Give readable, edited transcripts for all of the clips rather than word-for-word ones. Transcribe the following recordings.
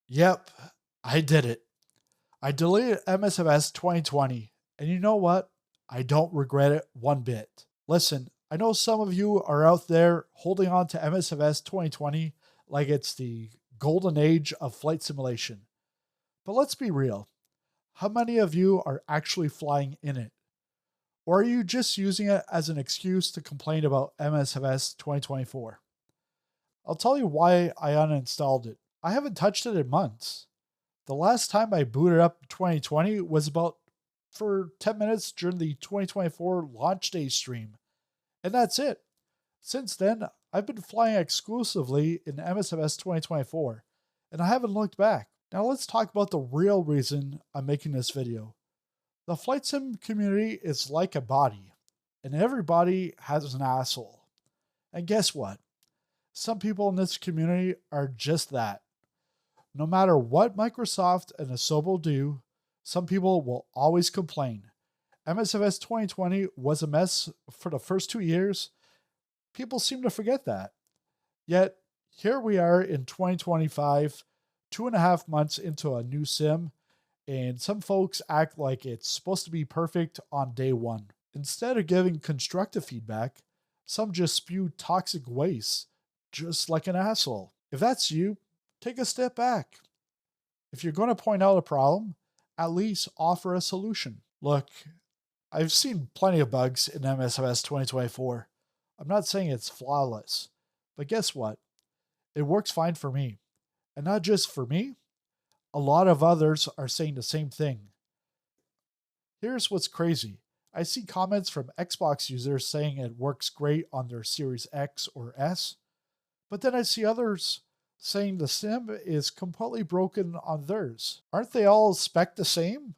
Yep, I did it. I deleted MSFS 2020, and you know what? I don't regret it one bit. Listen, I know some of you are out there holding on to MSFS 2020 like it's the golden age of flight simulation. But let's be real. How many of you are actually flying in it? Or are you just using it as an excuse to complain about MSFS 2024? I'll tell you why I uninstalled it. I haven't touched it in months. The last time I booted up 2020 was about for 10 minutes during the 2024 launch day stream. And that's it. Since then, I've been flying exclusively in MSFS 2024, and I haven't looked back. Now let's talk about the real reason I'm making this video. The flight sim community is like a body, and every body has an asshole. And guess what? Some people in this community are just that. No matter what Microsoft and Asobo do, some people will always complain. MSFS 2020 was a mess for the first 2 years. People seem to forget that. Yet, here we are in 2025, 2.5 months into a new sim, and some folks act like it's supposed to be perfect on day one. Instead of giving constructive feedback, some just spew toxic waste, just like an asshole. If that's you, take a step back. If you're going to point out a problem, at least offer a solution. Look, I've seen plenty of bugs in MSFS 2024. I'm not saying it's flawless, but guess what? It works fine for me. And not just for me, a lot of others are saying the same thing. Here's what's crazy. I see comments from Xbox users saying it works great on their Series X or S, but then I see others saying the sim is completely broken on theirs. Aren't they all spec the same?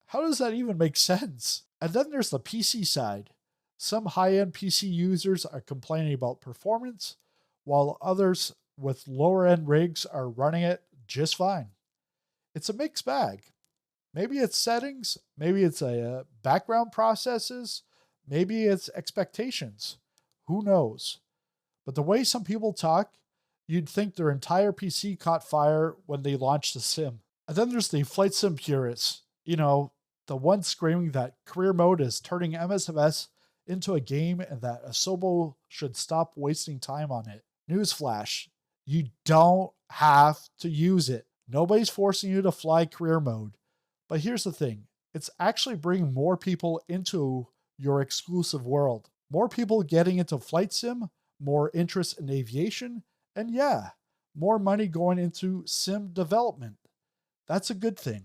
How does that even make sense? And then there's the PC side. Some high-end PC users are complaining about performance, while others with lower-end rigs are running it just fine. It's a mixed bag. Maybe it's settings, maybe it's background processes, maybe it's expectations. Who knows? But the way some people talk, you'd think their entire PC caught fire when they launched the sim. And then there's the flight sim purists. The ones screaming that career mode is turning MSFS into a game and that Asobo should stop wasting time on it. Newsflash, you don't have to use it. Nobody's forcing you to fly career mode. But here's the thing. It's actually bringing more people into your exclusive world. More people getting into flight sim, more interest in aviation, and yeah, more money going into sim development. That's a good thing.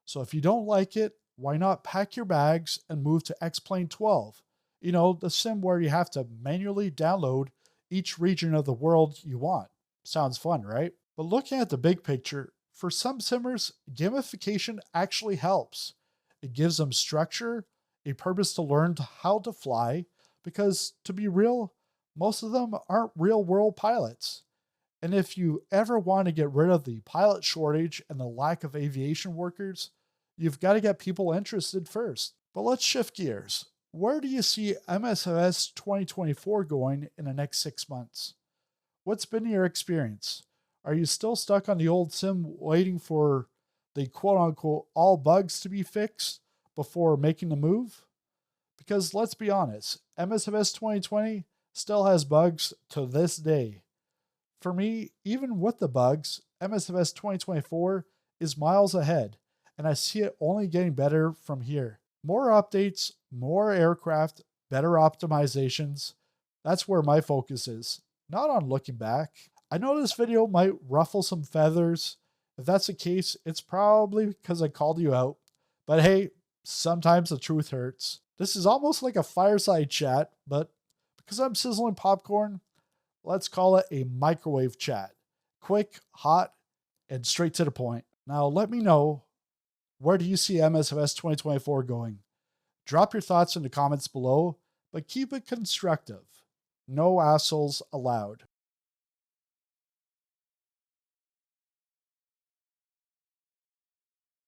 So if you don't like it, why not pack your bags and move to X-Plane 12? The sim where you have to manually download each region of the world you want. Sounds fun, right? But looking at the big picture, for some simmers, gamification actually helps. It gives them structure, a purpose to learn how to fly, because to be real, most of them aren't real world pilots. And if you ever want to get rid of the pilot shortage and the lack of aviation workers, you've got to get people interested first. But let's shift gears. Where do you see MSFS 2024 going in the next 6 months? What's been your experience? Are you still stuck on the old sim waiting for the quote-unquote all bugs to be fixed before making the move? Because let's be honest, MSFS 2020 still has bugs to this day. For me, even with the bugs, MSFS 2024 is miles ahead, and I see it only getting better from here. More updates, more aircraft, better optimizations. That's where my focus is, not on looking back. I know this video might ruffle some feathers. If that's the case, it's probably because I called you out. But hey, sometimes the truth hurts. This is almost like a fireside chat, but because I'm sizzling popcorn, let's call it a microwave chat. Quick, hot, and straight to the point. Now let me know, where do you see MSFS 2024 going? Drop your thoughts in the comments below, but keep it constructive. No assholes allowed.